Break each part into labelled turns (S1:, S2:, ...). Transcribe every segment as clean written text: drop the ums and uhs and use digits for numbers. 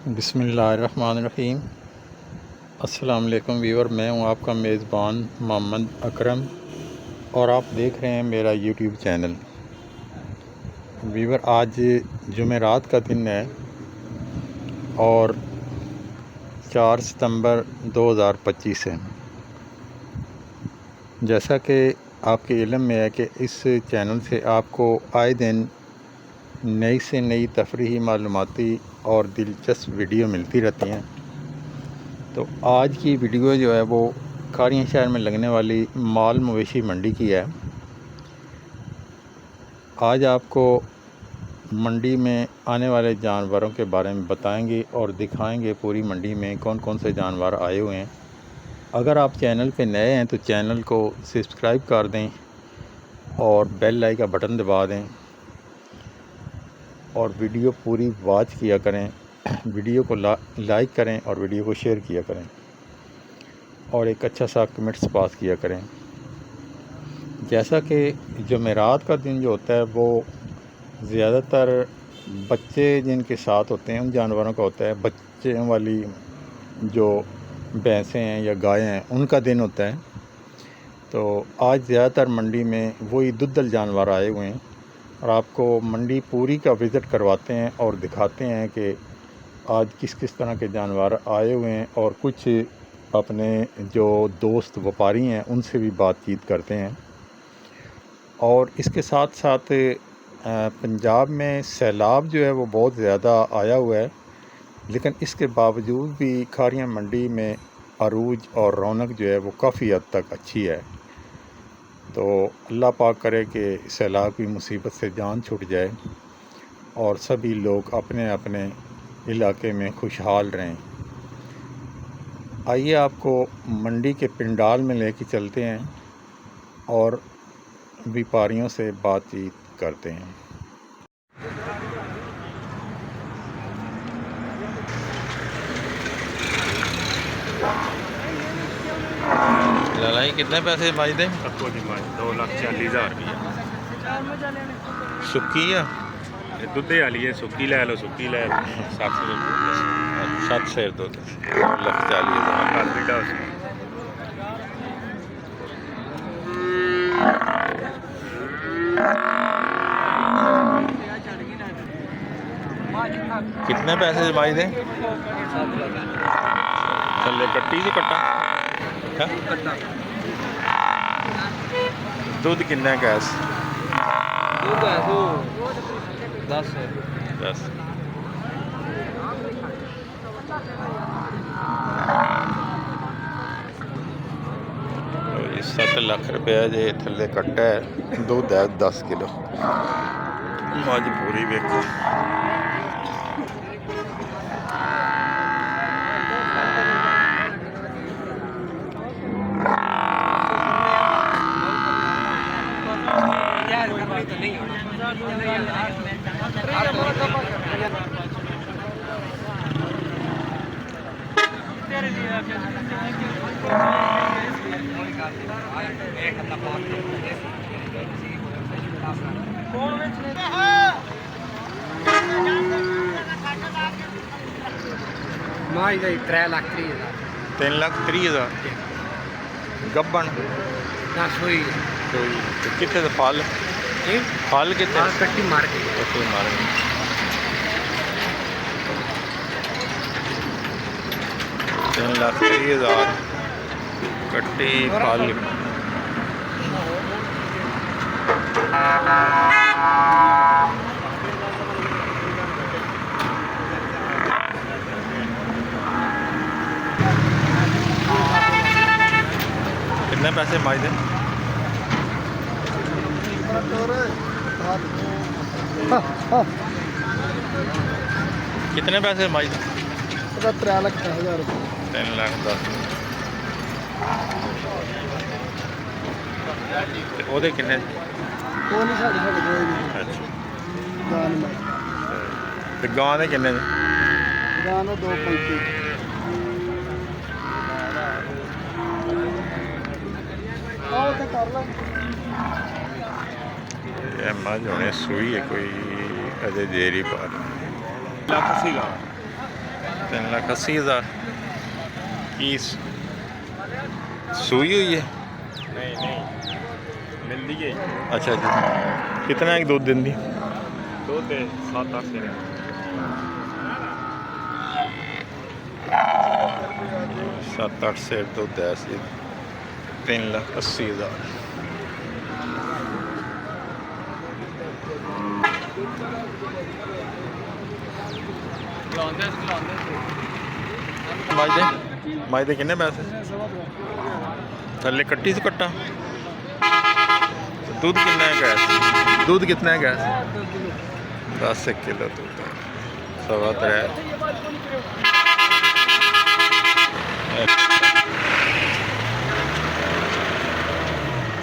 S1: बिस्मिल्लाहिर्रहमानिर्रहीम। अस्सलाम वालेकुम व्यूअर, मैं हूं आपका मेज़बान मोहम्मद अकरम और आप देख रहे हैं मेरा यूट्यूब चैनल। व्यूअर, आज जुमेरात का दिन है और 4 सितंबर 2025 है। जैसा कि आपके इल्म में है कि इस चैनल से आपको आए दिन नई से नई तफरीही मालूमाती और दिलचस्प वीडियो मिलती रहती हैं। तो आज की वीडियो जो है वो कारियां शहर में लगने वाली माल मवेशी मंडी की है। आज आपको मंडी में आने वाले जानवरों के बारे में बताएंगे और दिखाएंगे पूरी मंडी में कौन कौन से जानवर आए हुए हैं। अगर आप चैनल पे नए हैं तो चैनल को सब्सक्राइब कर दें और बेल आइकन का बटन दबा दें और वीडियो पूरी वॉच किया करें। वीडियो को लाइक करें और वीडियो को शेयर किया करें और एक अच्छा सा कमेंट्स पास किया करें। जैसा कि जुमेरात का दिन जो होता है वो ज़्यादातर बच्चे जिनके साथ होते हैं उन जानवरों का होता है। बच्चे वाली जो भैंसें हैं या गायें हैं उनका दिन होता है। तो आज ज़्यादातर मंडी में वही दुद्धल जानवर आए हुए हैं और आपको मंडी पूरी का विज़िट करवाते हैं और दिखाते हैं कि आज किस किस तरह के जानवर आए हुए हैं और कुछ अपने जो दोस्त व्यापारी हैं उनसे भी बातचीत करते हैं। और इसके साथ साथ पंजाब में सैलाब जो है वो बहुत ज़्यादा आया हुआ है, लेकिन इसके बावजूद भी खारियां मंडी में अरूज और रौनक जो है वो काफ़ी हद तक अच्छी है। तो अल्लाह पाक करे कि सैलाब की मुसीबत से जान छूट जाए और सभी लोग अपने अपने इलाके में खुशहाल रहें। आइए आपको मंडी के पंडाल में लेके चलते हैं और व्यापारियों से बातचीत करते हैं। लड़ाई कितने पैसे भाई दे?
S2: 2,40,000 रुपये
S1: सुक्की है,
S2: दुद्धे वाली है। सुक्की लै लो, सुक्की लै लो।
S1: 7 शेर दो 2,40,000। कितने पैसे भाई दे? थल्ले कट्टी से कट्टा है? दूध कितना है गैस?
S3: दूध है तो 10 है।
S1: 10। ये 7 लाख रुपया जे थल्ले कट्टा है। दूध है 10 किलो। मज पूरी वेखो।
S3: माई गई 3,30,000।
S1: 3,30,000 गब्बन
S3: ना सोई
S1: कितने तो फल फल कितने?
S3: कट्टी मार के
S1: मारे 3,30,000 कट्टी फल। कितने पैसे माई दे? कितने पैसे माई दे?
S3: 3,10,000 रुपये।
S1: 3,10,000। ਉਹਦੇ ਕਿੰਨੇ?
S3: वो नहीं साढ़े कोई नहीं।
S1: अच्छा।
S3: गान में
S1: ਤੇ ਗਾਂ ਦੇ ਕਿੰਨੇ?
S3: गान 2,35। आओ तो कर लो।
S1: ਇਹ ਮੱਝ ਹੋਣੇ ਸੂਈ ਹੈ ਕੋਈ, ਅਜੇ ਦੇਰੀ ਪਾ ਰਹੀ।
S2: 1,80,000
S1: 3,80,000 की सूई हुई है?
S2: नहीं मिलती है
S1: अच्छा जी। कितना एक दूध दिन दी?
S2: दूध 7-8 दिन
S1: 7-8 सेर दुद्ध है सी। 3,80,000। मज दे किन्ने पैसे? थल्ले कट्टी से कट्टा। दूध कितना है गैस? दूध कितना है गैस? 10 किलो दूध है। 3.25।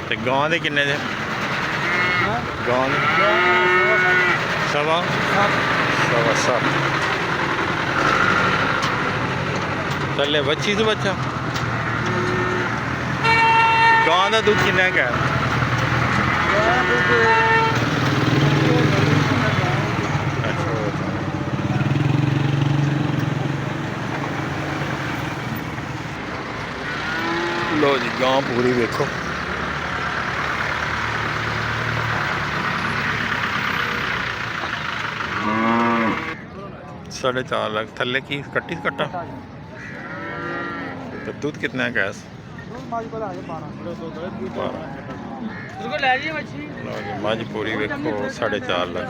S1: ते गां दे किन्ने जे? गां दे 7.5। थल्ले बच्ची से बच्चा। गां दा दूध किन्ना है? लो जी गां पूरी देखो। $4.5 लाख। थल्ले की कट्टी कट्टा। तो दूध कितना है गैस? 12। मज पूरी वेखो 4.5 लाख।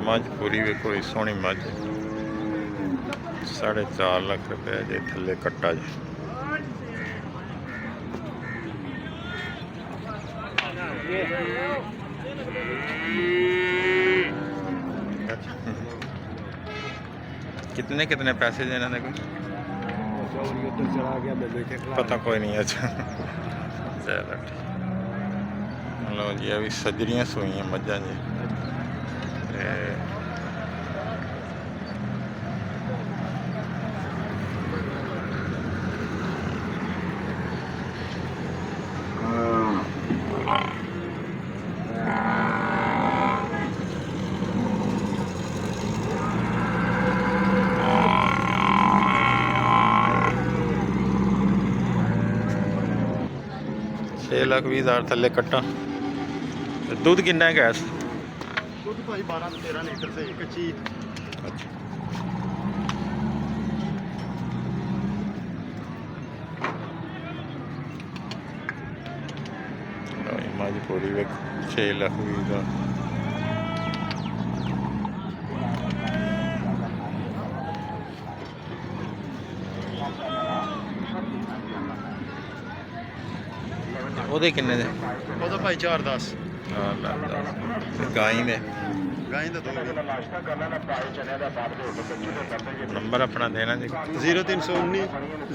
S1: मज पूरी वेखो सोहनी मज। 4.5 लाख रुपया जे थल्ले कट्टा जी। कितने कितने पैसे देना देखो? पता कोई नहीं। अच्छा चलो लो जी अभी सजरियाँ सूई हैं मझां जी। छे 6,20,000 थल्ले कट्टा। दूध कितना है गैस?
S3: दूध भाई 12-13 लीटर से कच्ची।
S1: अच्छा मज पूरी वेख 6,20,000। ਉਹਦੇ ਕਿੰਨੇ ਦੇ?
S3: ਉਹਦਾ ਭਾਈ 4-10।
S1: ਗਾਈ ਦੇ
S3: ਗਾਂ ਦਾ 2।
S1: ਨੰਬਰ ਆਪਣਾ ਦੇਣਾ ਜੀ।
S3: 0319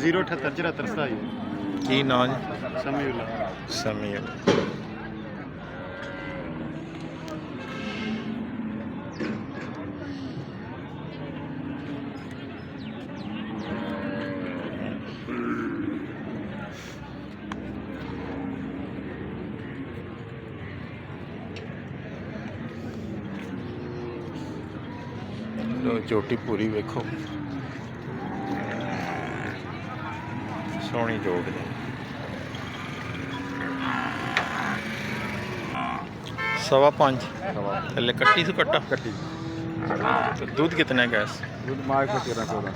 S3: 078 74
S1: ਕੀ ਨਾਂ ਜੀ?
S3: ਸਮੀਉਲਾ।
S1: ਸਮੀਰ। लो चोटी पूरी वेखो सोहनी चोट जी। 5.25 थल्ले कट्टी से कट्टा।
S3: कट्टी।
S1: तो दूध कितना है गैस?
S3: दूध मार्च में 13-14।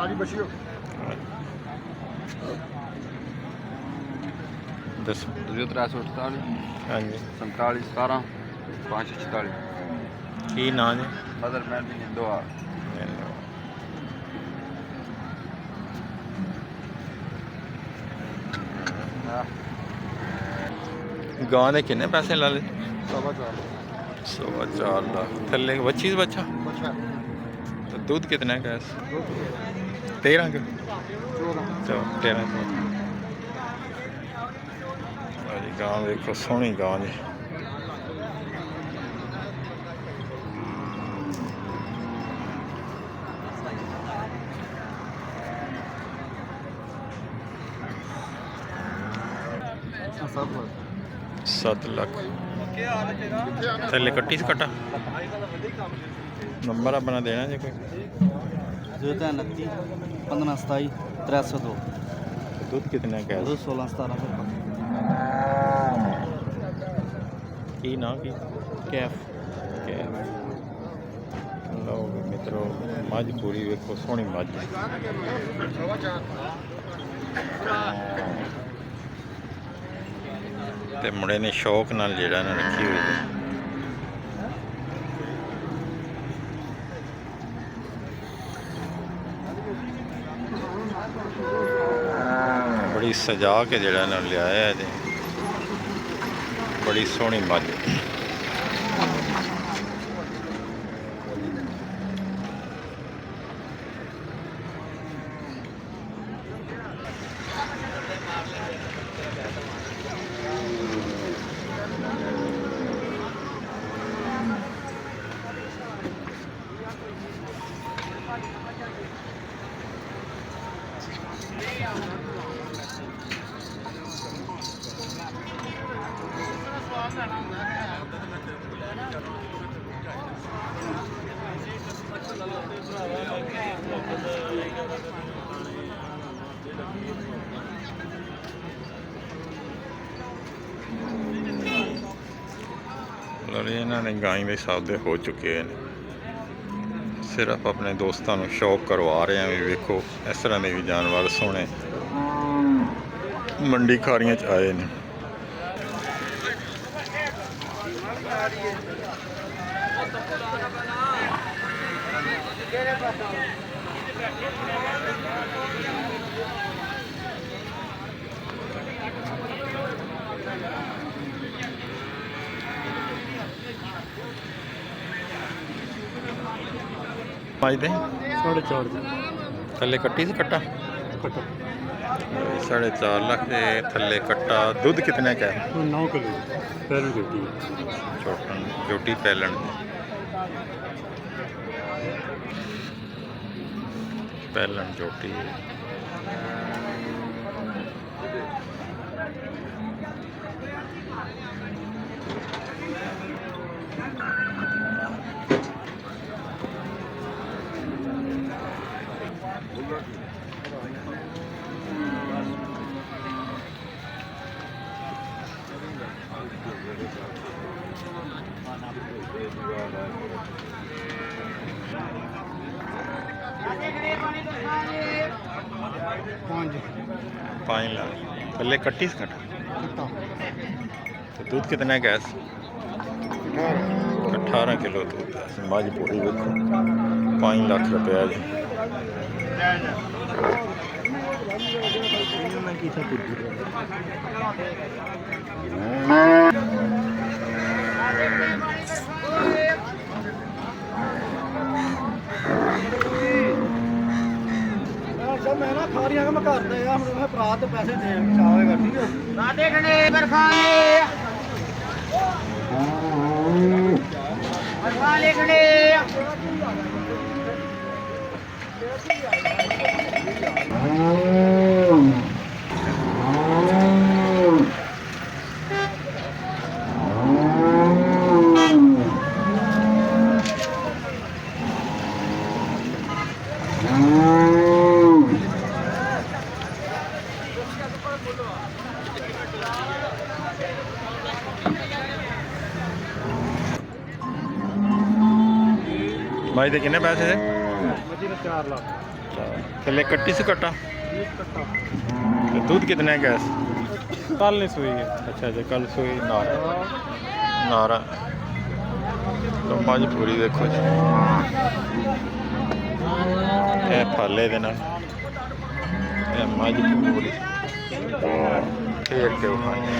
S3: आरी बचियो।
S1: दस
S3: 348
S1: हाँ जी
S3: 47 17 546।
S1: की नाम जी?
S3: मदर मैन भी निंदो आ।
S1: गां दे किन्ने पैसे ला ले?
S3: 4.5।
S1: 4.25 लाख थल्ले बच्ची से बच्चा तो दूध कितना है गैस 13 के 13 गांव देखो सोहनी गांव जी सत्त लाख थल्ले कट्टी से कट्टा नंबर अपना देना जी कोई
S4: 29 15 27 302
S1: दूध कितना है गैस
S4: 16 17
S1: की ना की
S4: कैफ
S1: लो मित्रों मझ पूरी वेखो सोहनी मझ ते मुंडे ने शौक नाल जेड़ा ना रखी हुई है बड़ी सजा के जेड़ा ना लिया है बड़ी सोहनी मझ इन्होंने गाय के सौदे हो चुके हैं सिर्फ अपने दोस्तों को शौक करवा रहे हैं भी वेखो इस तरह के भी जानवर सोने मंडी खारियां च आए हैं पाँच दे
S4: 4.5
S1: थले कट्टी से कट्टा 4.5 लाख के थले कट्टा दूध कितने का है
S4: 9 किलो पहले बेटी
S1: छोटन जोटी पैलन जोटी पाँच लाख पहले कट्टी से कटा तो दूध कितना है गैस 18 किलो दूध मझ पूरी देखो 5 लाख रुपया जी
S4: मैं ना खा रही मैं घर दे हम भरा तो पैसे दे चाहेगा ठीक है राधे खड़े बरखाने खड़े
S1: भाई दे कितने पैसे थे
S4: 4 लाख
S1: थले कट्टी से कट्टा तो दूध कितना है गैस
S4: कल नहीं सुई है
S1: अच्छा अच्छा कल सुई नारा नारा तो मझ पूरी देखो जी ये फाले दे नाल ये मझ पूरी फेर के उठाने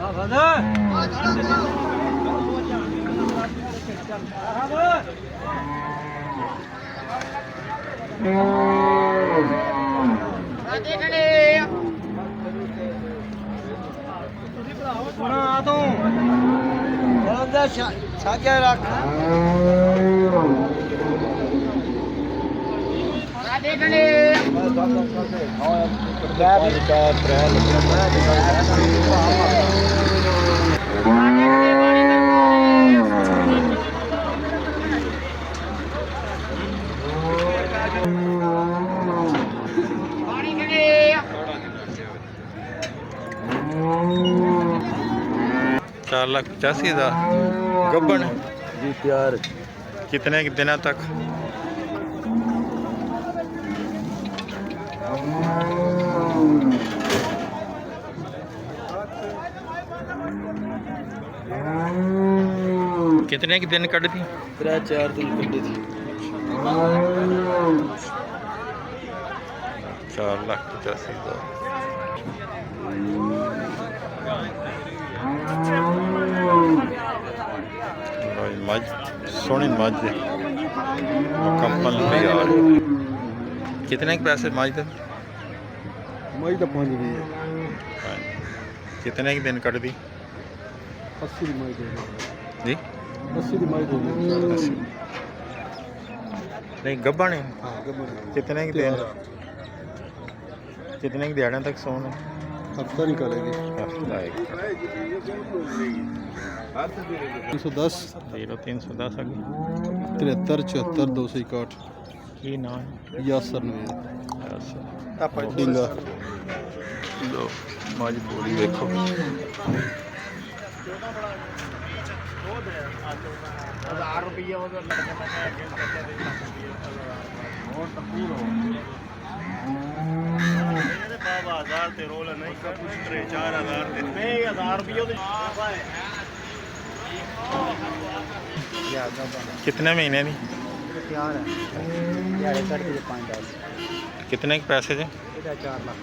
S4: ਆ ਬੰਦ ਆ ਤੂੰ ਉਹਦਾ ਛਾਜਾ ਰੱਖ
S1: चार लाख 85,000 गब्बन
S4: जी प्यार
S1: कितने दिनों तक? कितने के दिन कट दी?
S4: 3-4 दिन कटी थी
S1: 4,85,000 मज सोनी मज मुकम्मल तैयार। कितने के पैसे मज दे?
S4: मई तो 5 भी
S1: कितने के दिन कट दी?
S4: 80 मई दे
S1: जी
S4: 80 मई दे
S1: नहीं गब्बा नहीं
S4: हां गबन
S1: कितने के दिन कितने के दिहाड़े तक सोने?
S4: हफ्ता निकालेगी
S1: हफ्ता एक
S4: 310
S1: 0310 आ गई।
S4: 73 74 261
S1: की नाम है?
S4: यासर नवीद
S1: डिंगा लो मजबूरी देखो कितने महीने दी? कितने के पैसे थे?
S4: 4 लाख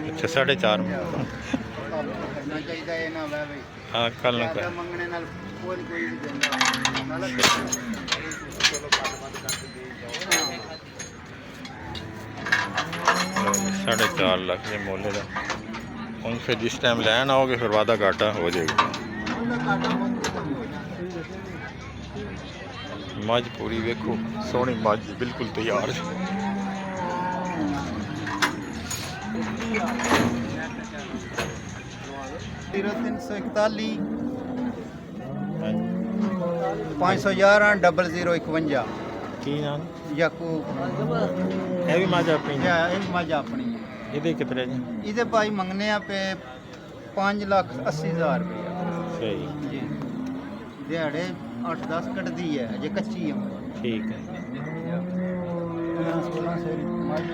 S1: अच्छा 4.5 हाँ कल ना कर साढ़े 4 लाख ये मोले का उनसे जिस टाइम लैन आओगे फिर वादा घाटा हो जाएगा। मज पूरी वेखो सोहनी मज बिल्कुल तैयार है।
S5: 0341 511 0051
S1: की नाम
S5: ਯਾਕੂਬ
S1: ਇਹ ਵੀ ਮਜ ਆਪਣੀ
S5: ਇਹ ਇਹ ਮੱਝ ਆਪਣੀ ਹੈ।
S1: ਇਹਦੇ ਕਿਤਨੇ ਜੀ?
S5: ਇਹਦੇ ਭਾਈ ਮੰਗਨੇ ਆ ਪੇ 5,80,000 ਰੁਪਏ
S1: ਸਹੀ
S5: ਜੀ ਦਿਹਾੜੇ 8-10 ਕੱਢਦੀ ਹੈ ਜੇ ਕੱਚੀ ਹੈ
S1: ਠੀਕ ਹੈ
S5: 16 ਸੇ ਮੱਝ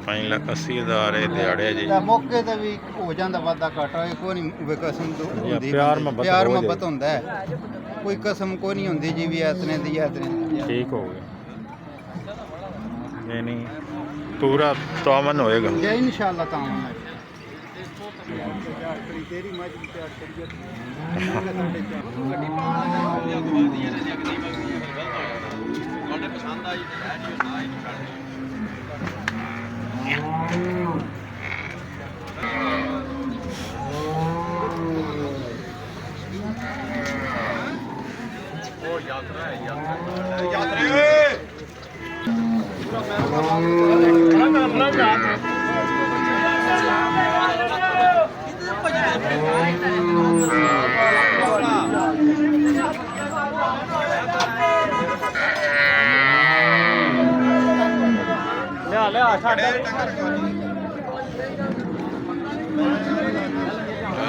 S1: 5,80,000 ਇਹ ਦਿਹਾੜੇ ਜੀ।
S5: ਤਾਂ ਮੌਕੇ ਤੇ ਵੀ ਹੋ ਜਾਂਦਾ ਵਾਧਾ ਘਾਟਾ ਇਹ ਕੋਈ ਨਹੀਂ ਕਸਮ ਹੁੰਦੀ
S1: ਪਿਆਰ ਮੁਹੱਬਤ
S5: ਪਿਆਰ
S1: ਹੋ
S5: ਮੁਹੱਬਤ
S1: ਜਾਏ।
S5: ਹੁੰਦਾ ਹੈ ਕੋਈ ਕਸਮ ਕੋਈ ਨਹੀਂ ਹੁੰਦੀ ਜੀ ਵੀ ਇਤਨੇ ਦੀ ਇਤਨੇ ਦੀ
S1: ठीक हो गया नहीं नहीं पूरा तोमन होएगा।
S5: ਜੇ ਇਨਸ਼ਾਅੱਲਾ ਤਾਂ ਆਉਣਾ ਤੇਰੀ ਮੱਝ ਵੀ ਤਿਆਰ ਕਰੀਏ ਤੁਹਾਡੇ ਪਸੰਦ ਆਈ ਤੇ ਲੈ ਜਿਓ ਨਾ ਹੀ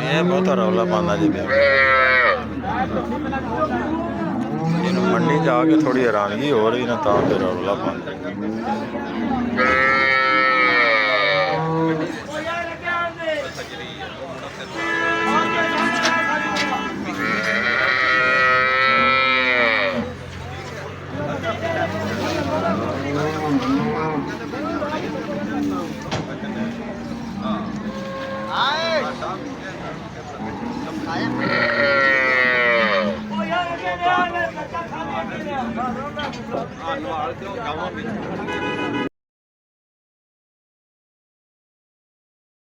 S1: ये बहुत रौला पाना जी इन मंडी जाके थोड़ी हैरानगी हो रही ना तो फिर रौला पाना।
S4: ਉਹ ਯਾਰ